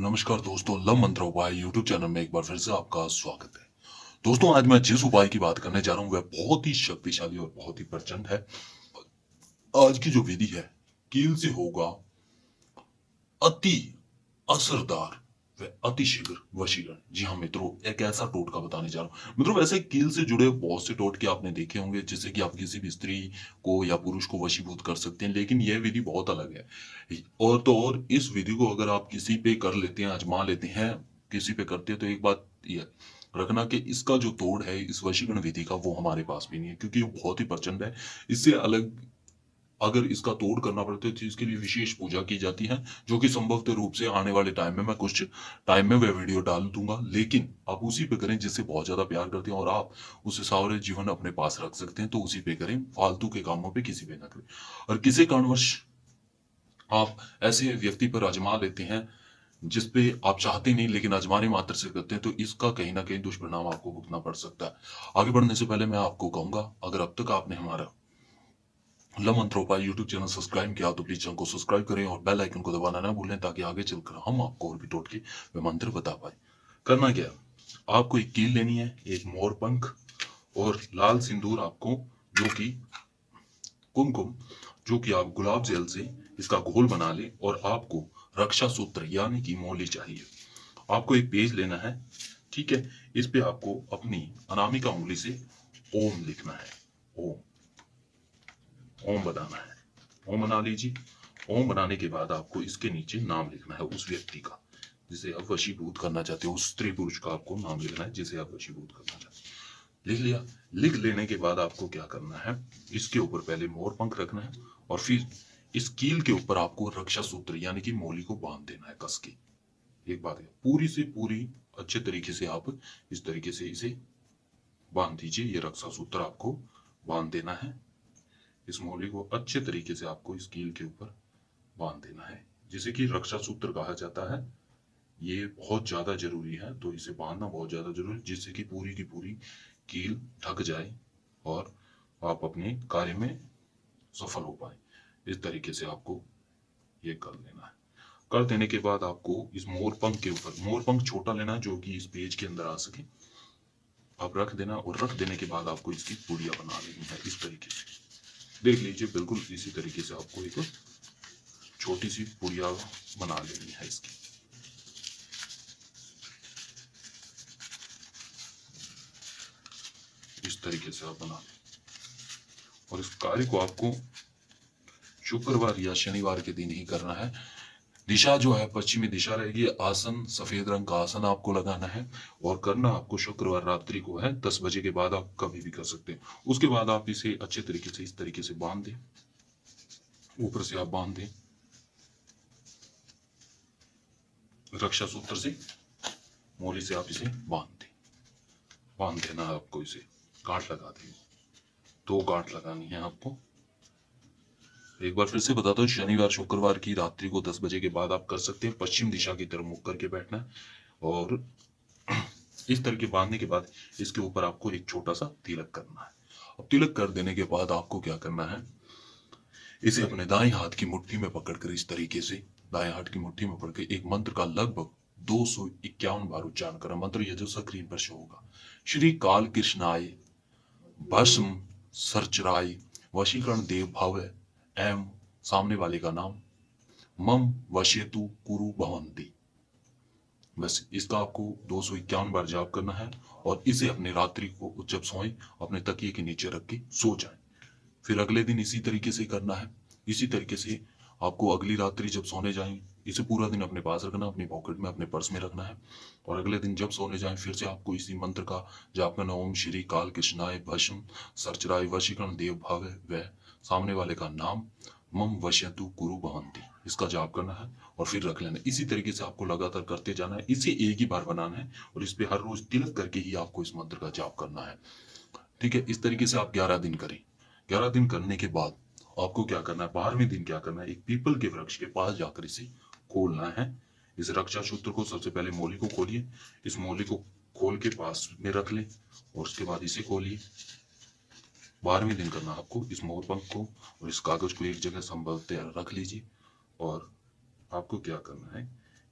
नमस्कार दोस्तों, लव मंत्र उपाय यूट्यूब चैनल में एक बार फिर से आपका स्वागत है। दोस्तों, आज मैं जिस उपाय की बात करने जा रहा हूं वह बहुत ही शक्तिशाली और बहुत ही प्रचंड है। आज की जो विधि है, कील से होगा अति असरदार व अति शीघ्र वशीकरण। जी हाँ मित्रों, एक ऐसा टोटका बताने जा रहा हूँ। मित्रों, वैसे कील से जुड़े बहुत से टोटके आपने देखे होंगे, जिससे कि आप किसी भी स्त्री को या पुरुष को वशीभूत कर सकते हैं, लेकिन यह विधि बहुत अलग है। और इस विधि को अगर आप किसी पे कर लेते हैं, आजमा लेते हैं, किसी पे करते हैं, तो एक बात यह रखना कि इसका जो तोड़ है इस वशीकरण विधि का, वो हमारे पास भी नहीं है, क्योंकि वो बहुत ही प्रचंड है। इससे अलग अगर इसका तोड़ करना पड़ता है तो इसके लिए विशेष पूजा की जाती है, जो कि संभवतः रूप से आने वाले टाइम में मैं कुछ टाइम में वह वीडियो डाल दूंगा। लेकिन आप उसी पे करें जिससे बहुत ज्यादा प्यार करते हैं और आप उसे सारे जीवन अपने पास रख सकते हैं, तो उसी पे करें, फालतू के कामों पे किसी पे ना करें। और किसी कारणवश आप ऐसे व्यक्ति पर आजमा लेते हैं जिसपे आप चाहते नहीं लेकिन आजमाने मात्र से करते हैं, तो इसका कहीं ना कहीं दुष्परिणाम आपको भुगतना पड़ सकता है। आगे बढ़ने से पहले मैं आपको कहूंगा, अगर अब तक आपने हमारा लव मंत्रोपाय यूट्यूब चैनल सब्सक्राइब किया तो प्लीज चैनल को सब्सक्राइब करें और बेल आइकन को दबाना ना भूलें, ताकि आगे चलकर हम आपको और भी टोटके व मंत्र बता पाए। करना क्या है, आपको एक कील लेनी है, एक मोर पंख और लाल सिंदूर आपको, जो कि कुमकुम, जो कि आप गुलाब जल से इसका घोल बना ले। और आपको रक्षा सूत्र यानी कि मौली चाहिए। आपको एक पेज लेना है, ठीक है। इस पे आपको अपनी अनामिका उंगली से ओम लिखना है। ओम ओम बनाना है। ओम बना लीजिए। ओम बनाने के बाद आपको इसके नीचे नाम लिखना है उस व्यक्ति का जिसे आप वशीभूत करना चाहते हो। उस स्त्री पुरुष का आपको नाम लिखना है जिसे आप वशीभूत करना चाहते हो। लिख लिया। लिख लेने के बाद आपको क्या करना है, इसके ऊपर पहले मोर पंख रखना है और फिर इस कील के ऊपर आपको रक्षा सूत्र यानी कि मौली को बांध देना है कस के। एक बात है, पूरी से पूरी अच्छे तरीके से आप इस तरीके से इसे बांध दीजिए। ये रक्षा सूत्र आपको बांध देना है। इस मौली को अच्छे तरीके से आपको इस कील के ऊपर बांध देना है, जिसे कि रक्षा सूत्र कहा जाता है। ये बहुत ज्यादा जरूरी है, तो इसे बांधना बहुत ज्यादा जरूरी है, जिससे कि पूरी की पूरी कील ढक जाए और आप अपने कार्य में सफल हो पाए। इस तरीके से आपको ये कर लेना है। कर देने के बाद आपको इस मोरपंख के ऊपर, मोरपंख छोटा लेना है जो कि इस पेज के अंदर आ सके, आप रख देना। और रख देने के बाद आपको इसकी पूड़ियां बना लेनी है इस तरीके से। देख लीजिए, बिल्कुल इसी तरीके से आपको एक छोटी सी पुड़िया बना लेनी है इसकी। इस तरीके से आप बना लें। और इस कार्य को आपको शुक्रवार या शनिवार के दिन ही करना है। दिशा जो है पश्चिमी दिशा रहेगी। आसन सफेद रंग का आसन आपको लगाना है और करना आपको शुक्रवार रात्रि को है। 10 बजे के बाद आप कभी भी कर सकते हैं। उसके बाद आप इसे अच्छे तरीके से इस तरीके से बांध दें, ऊपर से आप बांध दें रक्षा सूत्र से, मोरी से आप इसे बांध देना है आपको। इसे गांठ लगा देंगे, 2 गांठ लगानी है आपको। एक बार फिर से बताता हूँ, शनिवार शुक्रवार की रात्रि को 10 बजे के बाद आप कर सकते हैं। पश्चिम दिशा की तरफ मुख करके बैठना है और इस तरह के बांधने के बाद इसके ऊपर आपको एक छोटा सा तिलक करना है। अब तिलक कर देने के बाद आपको क्या करना है, इसे अपने दाएं हाथ की मुट्ठी में पकड़कर इस तरीके से दाएं हाथ की मुट्ठी में पकड़ के एक मंत्र का लगभग 251 बार उच्चारण करें। मंत्र ये जो स्क्रीन पर शो होगा, श्री काल कृष्णाय भस्म सरचराय वशीकरण देव भव एम, सामने वाले का नाम, मम वशेतु कुरु भवंती। बस इसका आपको 251 बार जाप करना है और इसे अपने रात्रि को जब सोएं अपने तकिए के नीचे रख के सो जाएं। फिर अगले दिन इसी तरीके से करना है। इसी तरीके से आपको अगली रात्रि जब सोने जाएं, इसे पूरा दिन अपने पास रखना, अपनी पॉकेट में अपने पर्स में रखना है। और अगले दिन जब सोने जाएं फिर से आपको इसी मंत्र का जाप करना, ओम श्री काल कृष्णाय भस्म सरचराय वशीकरण देव भाव व सामने वाले का नाम, मम वश्यतु कुरु भवंती। इसका जाप करना है और फिर रख लेना। इसी तरीके से आपको लगातार करते जाना है। इसे एक ही बार बनाना है और इस पे हर रोज तिलक करके ही आपको इस मंत्र का जाप करना है, ठीक है। इस तरीके से आप 11 दिन करें। 11 दिन करने के बाद आपको क्या करना है, 12वें दिन क्या करना है, एक पीपल के वृक्ष के पास जाकर इसे खोलना है। इस रक्षा सूत्र को सबसे पहले मोली को खोलिए, इस मोली को खोल के पास में रख लें और उसके बाद इसे खोलिए। 12वें दिन करना आपको इस मोरपंख को और इस कागज को एक जगह संभवतः रख लीजिए। और आपको क्या करना है,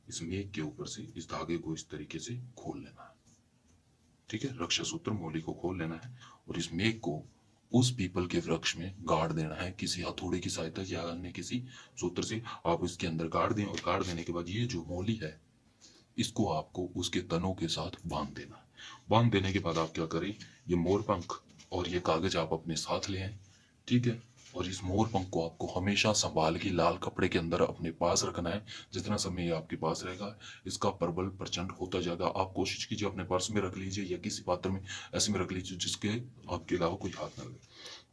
इस मेघ के ऊपर से इस धागे को इस तरीके से खोल लेना है। ठीक है, रक्षा सूत्र मौली को खोल लेना है और इस मेघ को उस पीपल के वृक्ष में गाड़ देना है किसी हथौड़े की सहायता या अन्य किसी सूत्र से। आप इसके अंदर गाड़ दें और गाड़ देने के बाद ये जो मौली है इसको आपको उसके तनों के साथ बांध देना है। बांध देने के बाद आप क्या करें, ये मोर पंख और ये कागज आप अपने साथ ले आए। ठीक है, और इस मोर पंख को आपको हमेशा संभाल के लाल कपड़े के अंदर अपने पास रखना है। जितना समय ये आपके पास रहेगा इसका प्रबल प्रचंड होता जाएगा। आप कोशिश कीजिए अपने पर्स में रख लीजिए या किसी पात्र में ऐसे में रख लीजिए जिसके आपके अलावा कोई हाथ ना लगे।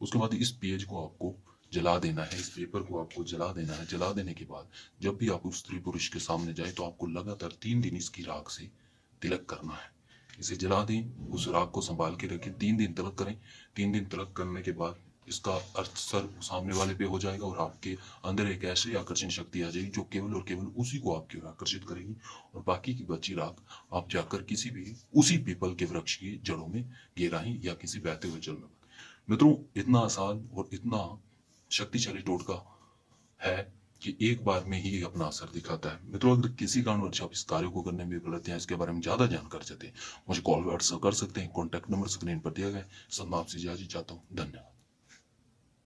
उसके बाद इस पेज को आपको जला देना है, इस पेपर को आपको जला देना है। जला देने के बाद जब भी आप उस स्त्री पुरुष के सामने जाए तो आपको लगातार 3 दिन इसकी राख से तिलक करना है। इसे जला दें, उस राख को संभाल के रखें, 3 दिन तिलक करें। 3 दिन तिलक करने के बाद इसका असर सामने वाले पे हो जाएगा और आपके अंदर एक ऐसी आकर्षण शक्ति आ जाएगी जो केवल और केवल उसी को आपकी ओर आकर्षित करेगी और बाकी की बची राख आप जाकर किसी भी उसी पीपल के वृक्ष की जड़ों में गिराएं या किसी बहते हुए जल में। मित्रों, इतना आसान और इतना शक्तिशाली टोटका है कि एक बार में ही अपना असर दिखाता है। मित्रों, अगर किसी कारणवश आप इस कार्य को करने में विफल हैं, इसके बारे में ज्यादा जानकारी चाहते हैं, मुझे कॉल व्हाट्सएप कर सकते हैं। कॉन्टैक्ट नंबर स्क्रीन पर दिया गया है। सब मैं आपसे इजाजत चाहता हूँ। धन्यवाद।